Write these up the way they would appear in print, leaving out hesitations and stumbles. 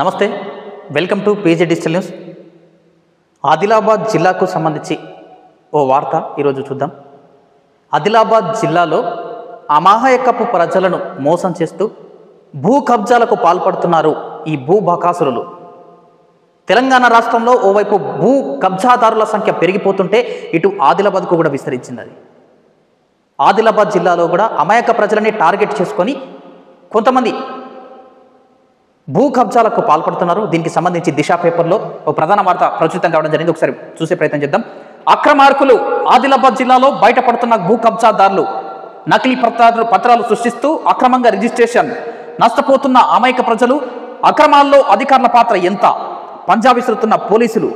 నమస్తే, welcome to page digital news. Adilabad జిల్లాకు సంబంధించి ఓ వార్త ఈరోజు చూద్దాం. ఆదిలాబాద్ జిల్లాలో అమాయకపు ప్రజలను మోసం చేస్తూ భూ కబ్జాలకు పాల్పడుతున్నారు ఈ భూ బకాసురులు. తెలంగాణ రాష్ట్రంలో ఓవైపు భూ కబ్జాదారుల సంఖ్య పెరిగిపోతుంటే ఇటు ఆదిలాబాద్కు కూడా విస్తరించింది. అది ఆదిలాబాద్ జిల్లాలో కూడా అమాయక ప్రజలని టార్గెట్ చేసుకొని కొంతమంది భూ కబ్జాలకు పాల్పడుతున్నారు. దీనికి సంబంధించి దిశ పేపర్లో ఓ ప్రధాన వార్త ప్రచురితం కావడం జరిగింది. ఒకసారి చూసే ప్రయత్నం చేద్దాం. అక్రమార్కులు ఆదిలాబాద్ జిల్లాలో బయటపడుతున్న భూ కబ్జాదారులు నకిలీ పత్రాలు సృష్టిస్తూ అక్రమంగా రిజిస్ట్రేషన్, నష్టపోతున్న అమాయక ప్రజలు, అక్రమాల్లో అధికారుల పాత్ర ఎంత, పంజా విసురుతున్న పోలీసులు.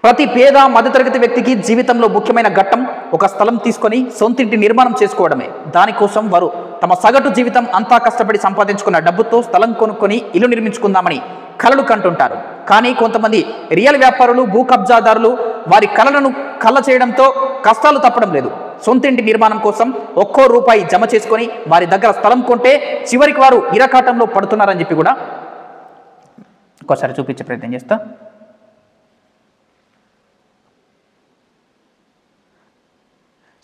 ప్రతి పేద మధ్యతరగతి వ్యక్తికి జీవితంలో ముఖ్యమైన ఘట్టం ఒక స్థలం తీసుకొని సొంతింటి నిర్మాణం చేసుకోవడమే. దానికోసం వారు తమ సగటు జీవితం అంతా కష్టపడి సంపాదించుకున్న డబ్బుతో స్థలం కొనుక్కొని ఇల్లు నిర్మించుకుందామని కలలు కంటుంటారు. కానీ కొంతమంది రియల్ వ్యాపారులు, భూ కబ్జాదారులు వారి కలలను కళ్ళ చేయడంతో కష్టాలు తప్పడం లేదు. సొంతింటి నిర్మాణం కోసం ఒక్కో రూపాయి జమ చేసుకొని వారి దగ్గర స్థలం కొంటే చివరికి వారు ఇరకాటంలో పడుతున్నారని చెప్పి కూడా ఒకసారి చూపించే ప్రయత్నం చేస్తా.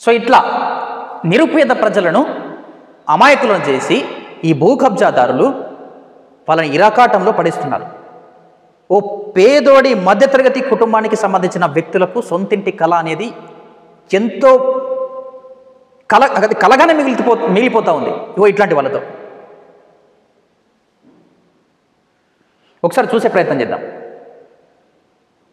సో ఇట్లా నిరుపేద ప్రజలను అమాయకులను చేసి ఈ భూ కబ్జాదారులు వాళ్ళని ఇరాకాటంలో పడిస్తున్నారు. ఓ పేదోడి మధ్యతరగతి కుటుంబానికి సంబంధించిన వ్యక్తులకు సొంతింటి కళ అనేది ఎంతో కలగానే మిగిలిపోతూ ఉంది ఇట్లాంటి వాళ్ళతో. ఒకసారి చూసే ప్రయత్నం చేద్దాం.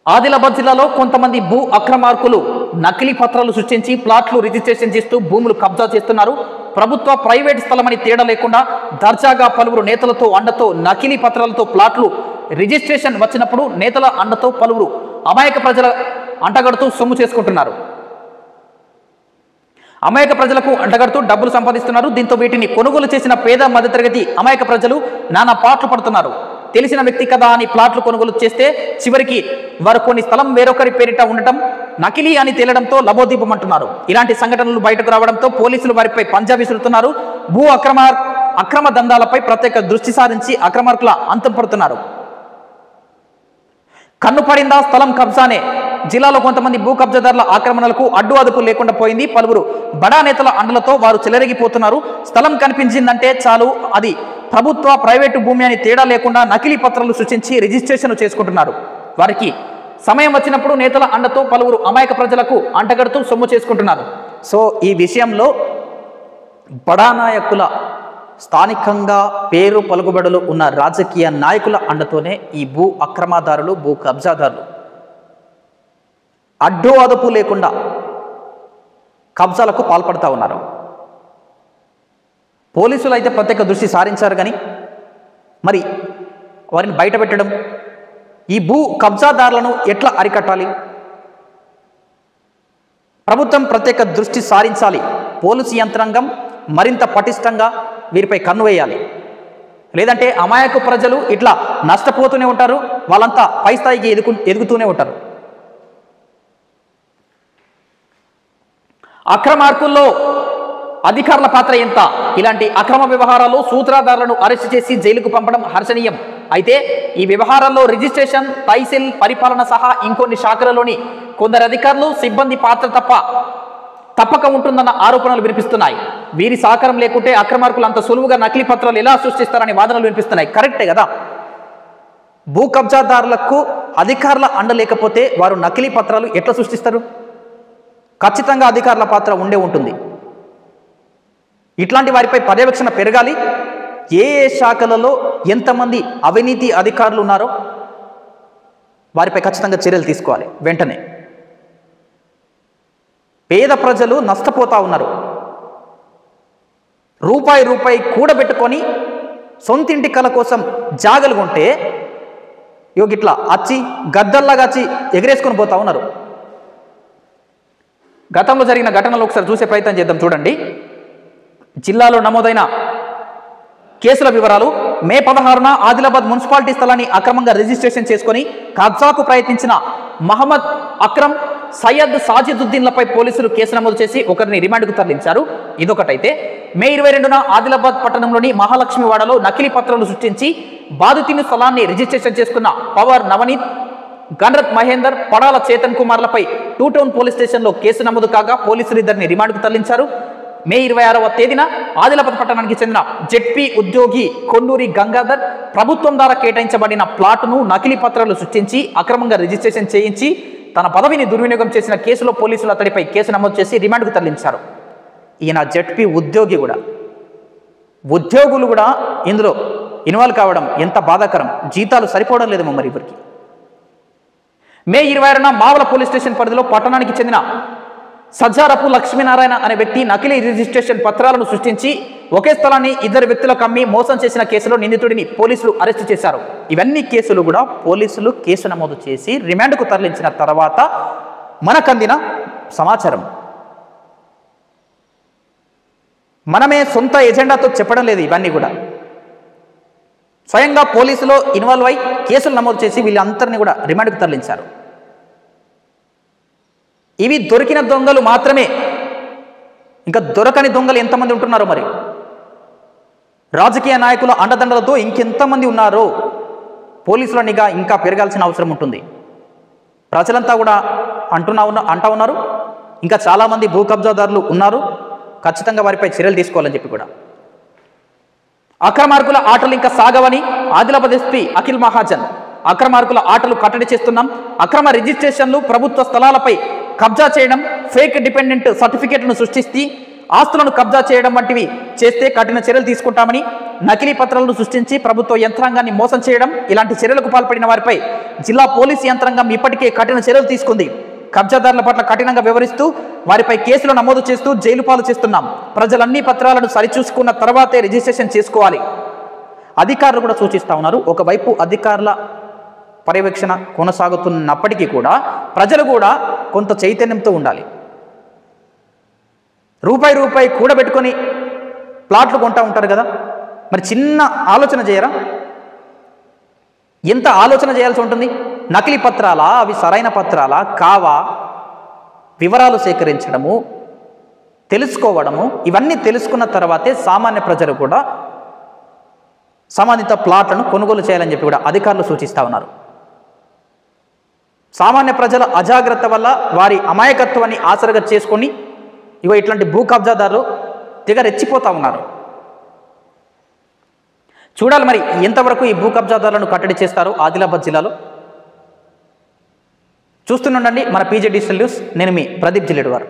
ఆదిలాబాద్ జిల్లాలో కొంతమంది భూ అక్రమార్కులు నకిలీ పత్రాలు సృష్టించి ప్లాట్లు రిజిస్ట్రేషన్ చేస్తూ భూములు కబ్జా చేస్తున్నారు. ప్రభుత్వ ప్రైవేట్ స్థలమని తేడా లేకుండా దర్జాగా పలువురు నేతలతో అండతో నకిలీ పత్రాలతో ప్లాట్లు రిజిస్ట్రేషన్ వచ్చినప్పుడు నేతల అండతో పలువురు అమాయక ప్రజల అంటగడుతూ సొమ్ము చేసుకుంటున్నారు. అమాయక ప్రజలకు అంటగడుతూ డబ్బులు సంపాదిస్తున్నారు. దీంతో వీటిని కొనుగోలు చేసిన పేద మధ్యతరగతి అమాయక ప్రజలు నానా పాటలు పడుతున్నారు. తెలిసిన వ్యక్తి కదా అని ప్లాట్లు కొనుగోలు చేస్తే చివరికి వారు కొన్ని స్థలం వేరొకరి పేరిట ఉండటం, నకిలీ అని తేలడంతో లబోదీపమంటున్నారు. ఇలాంటి సంఘటనలు బయటకు రావడంతో పోలీసులు వారిపై పంజా విసురుతున్నారు. భూ అక్రమ దందాలపై ప్రత్యేక దృష్టి సారించి అక్రమార్కుల అంతం పడుతున్నారు. కన్ను పడిందా స్థలం కబ్జానే. జిల్లాలో కొంతమంది భూ కబ్జాదారుల ఆక్రమణలకు అడ్డు అదుపు లేకుండా పోయింది. పలువురు బడా నేతల అండలతో వారు చెలరేగిపోతున్నారు. స్థలం కనిపించిందంటే చాలు అది ప్రభుత్వ ప్రైవేటు భూమి అని తేడా లేకుండా నకిలీ పత్రాలు సృష్టించి రిజిస్ట్రేషన్ చేసుకుంటున్నారు. వారికి సమయం వచ్చినప్పుడు నేతల అండతో పలువురు అమాయక ప్రజలకు అంటగడుతూ సొమ్ము చేసుకుంటున్నారు. సో ఈ విషయంలో బడా నాయకుల, స్థానికంగా పేరు పలుకుబడులు ఉన్న రాజకీయ నాయకుల అండతోనే ఈ భూ అక్రమదారులు, భూ కబ్జాదారులు అడ్డు అదుపు లేకుండా కబ్జాలకు పాల్పడుతూ ఉన్నారు. పోలీసులు అయితే ప్రత్యేక దృష్టి సారించారు. కానీ మరి వారిని బయటపెట్టడం, ఈ భూ కబ్జాదారులను ఎట్లా అరికట్టాలి? ప్రభుత్వం ప్రత్యేక దృష్టి సారించాలి. పోలీసు యంత్రాంగం మరింత పటిష్టంగా వీరిపై కన్ను వేయాలి. లేదంటే అమాయక ప్రజలు ఇట్లా నష్టపోతూనే ఉంటారు. వాళ్ళంతా పై స్థాయికి ఎదుగుతూనే ఉంటారు. అక్రమార్కుల్లో అధికారుల పాత్ర ఎంత? ఇలాంటి అక్రమ వ్యవహారాల్లో సూత్రధారులను అరెస్టు చేసి జైలుకు పంపడం హర్షణీయం. అయితే ఈ వ్యవహారాల్లో రిజిస్ట్రేషన్, తహసీల్ పరిపాలన సహా ఇంకొన్ని శాఖలలోని కొందరు అధికారులు, సిబ్బంది పాత్ర తప్పక ఉంటుందన్న ఆరోపణలు వినిపిస్తున్నాయి. వీరి సహకారం లేకుంటే అక్రమార్కులు అంత సులువుగా నకిలీ పత్రాలు ఎలా సృష్టిస్తారని వాదనలు వినిపిస్తున్నాయి. కరెక్టే కదా. భూ కబ్జాదారులకు అధికారుల అండ లేకపోతే వారు నకిలీ పత్రాలు ఎట్లా సృష్టిస్తారు? ఖచ్చితంగా అధికారుల పాత్ర ఉండే ఉంటుంది. ఇట్లాంటి వారిపై పర్యవేక్షణ పెరగాలి. ఏ శాఖలలో ఎంతమంది అవినీతి అధికారులు ఉన్నారో వారిపై ఖచ్చితంగా చర్యలు తీసుకోవాలి వెంటనే. పేద ప్రజలు నష్టపోతూ ఉన్నారు. రూపాయి కూడబెట్టుకొని సొంతింటి కళ కోసం జాగలు కొంటే ఇట్లా అచ్చి గద్దల్లాగా వచ్చి ఎగరేసుకొని పోతా ఉన్నారు. గతంలో జరిగిన ఘటనలు ఒకసారి చూసే ప్రయత్నం చేద్దాం. చూడండి, జిల్లాలో నమోదైన కేసుల వివరాలు. మే 16న ఆదిలాబాద్ మున్సిపాలిటీ స్థలాన్ని అక్రమంగా రిజిస్ట్రేషన్ చేసుకొని కబ్జాకు ప్రయత్నించిన మహమ్మద్ అక్రమ్ సయ్యద్ సాజిదుద్దీన్లపై పోలీసులు కేసు నమోదు చేసి ఒకరిని రిమాండ్కు తరలించారు. ఇదొకటైతే మే 22న ఆదిలాబాద్ పట్టణంలోని మహాలక్ష్మివాడలో నకిలీ పత్రాలు సృష్టించి బాధితుని స్థలాన్ని రిజిస్ట్రేషన్ చేసుకున్న పవర్ నవనీత్, గణరత్ మహేందర్, పడాల చేతన్ కుమార్లపై 2 టౌన్ పోలీస్ స్టేషన్లో కేసు నమోదు కాగా పోలీసులు ఇద్దరిని రిమాండ్కు తరలించారు. మే 26వ తేదీన ఆదిలాబాద్ పట్టణానికి చెందిన జెడ్పీ ఉద్యోగి కొండూరి గంగాధర్ ప్రభుత్వం ద్వారా కేటాయించబడిన ప్లాటును నకిలీ పత్రాలు సృష్టించి అక్రమంగా రిజిస్ట్రేషన్ చేయించి తన పదవిని దుర్వినియోగం చేసిన కేసులో పోలీసులు అతడిపై కేసు నమోదు చేసి రిమాండ్కు తరలించారు. ఈయన జెడ్పీ ఉద్యోగి కూడా, ఉద్యోగులు కూడా ఇందులో ఇన్వాల్వ్ కావడం ఎంత బాధాకరం. జీతాలు సరిపోవడం లేదేమో మరి ఇవరికి. మే 26న మావల పోలీస్ స్టేషన్ పరిధిలో పట్టణానికి చెందిన సజ్జారపు లక్ష్మీనారాయణ అనే వ్యక్తి నకిలీ రిజిస్ట్రేషన్ పత్రాలను సృష్టించి ఒకే స్థలాన్ని ఇద్దరు వ్యక్తులకు అమ్మి మోసం చేసిన కేసులో నిందితుడిని పోలీసులు అరెస్టు చేశారు. ఇవన్నీ కేసులు కూడా పోలీసులు కేసు నమోదు చేసి రిమాండ్కు తరలించిన తర్వాత మనకందిన సమాచారం. మనమే సొంత ఎజెండాతో చెప్పడం లేదు. ఇవన్నీ కూడా స్వయంగా పోలీసులో ఇన్వాల్వ్ అయి కేసులు నమోదు చేసి వీళ్ళందరినీ కూడా రిమాండ్కు తరలించారు. ఇవి దొరికిన దొంగలు మాత్రమే. ఇంకా దొరకని దొంగలు ఎంతమంది ఉంటున్నారో మరి. రాజకీయ నాయకుల అండదండలతో ఇంకెంతమంది ఉన్నారో పోలీసుల నిఘా ఇంకా పెరగాల్సిన అవసరం ఉంటుంది. ప్రజలంతా కూడా అంటా ఉన్నారు ఇంకా చాలామంది భూ కబ్జాదారులు ఉన్నారు, ఖచ్చితంగా వారిపై చర్యలు తీసుకోవాలని చెప్పి కూడా. అక్రమార్కుల ఆటలు ఇంకా సాగవని ఆదిలాబాద్ ఎస్పీ అఖిల్ మహాజన్, అక్రమార్కుల ఆటలు కట్టడి చేస్తున్నాం, అక్రమ రిజిస్ట్రేషన్లు, ప్రభుత్వ స్థలాలపై కబ్జా చేయడం, ఫేక్ డిపెండెంట్ సర్టిఫికేట్లను సృష్టిస్తే ఆస్తులను కబ్జా చేయడం వంటివి చేస్తే కఠిన చర్యలు తీసుకుంటామని, నకిలీ పత్రాలను సృష్టించి ప్రభుత్వ యంత్రాంగాన్ని మోసం చేయడం, ఇలాంటి చర్యలకు పాల్పడిన వారిపై జిల్లా పోలీసు యంత్రాంగం ఇప్పటికే కఠిన చర్యలు తీసుకుంది. కబ్జాదారుల పట్ల కఠినంగా వ్యవహరిస్తూ వారిపై కేసులు నమోదు చేస్తూ జైలు పాలు చేస్తున్నాం. ప్రజలన్నీ పత్రాలను సరిచూసుకున్న తర్వాతే రిజిస్ట్రేషన్ చేసుకోవాలి. అధికారులు కూడా సూచిస్తూ ఉన్నారు. ఒకవైపు అధికారుల పర్యవేక్షణ కొనసాగుతున్నప్పటికీ కూడా ప్రజలు కూడా కొంత చైతన్యంతో ఉండాలి. రూపాయి కూడబెట్టుకొని ప్లాట్లు కొంటూ ఉంటారు కదా, మరి చిన్న ఆలోచన చేయరా? ఎంత ఆలోచన చేయాల్సి ఉంటుంది? నకిలీ పత్రాలా, అవి సరైన పత్రాలా కావా, వివరాలు సేకరించడము, తెలుసుకోవడము, ఇవన్నీ తెలుసుకున్న తర్వాతే సామాన్య ప్రజలు కూడా సంబంధిత ప్లాట్లను కొనుగోలు చేయాలని చెప్పి కూడా అధికారులు సూచిస్తూ ఉన్నారు. సామాన్య ప్రజల అజాగ్రత్త వల్ల వారి అమాయకత్వాన్ని ఆసరగా చేసుకొని ఇగో ఇట్లాంటి భూ కబ్జాదారులు తెగ రెచ్చిపోతూ ఉన్నారు. చూడాలి మరి ఎంతవరకు ఈ భూ కబ్జాదారులను కట్టడి చేస్తారో ఆదిలాబాద్ జిల్లాలో. చూస్తుండండి మన పీజే డిజిటల్ న్యూస్. నేను మీ ప్రదీప్ జిల్లేడు వారు.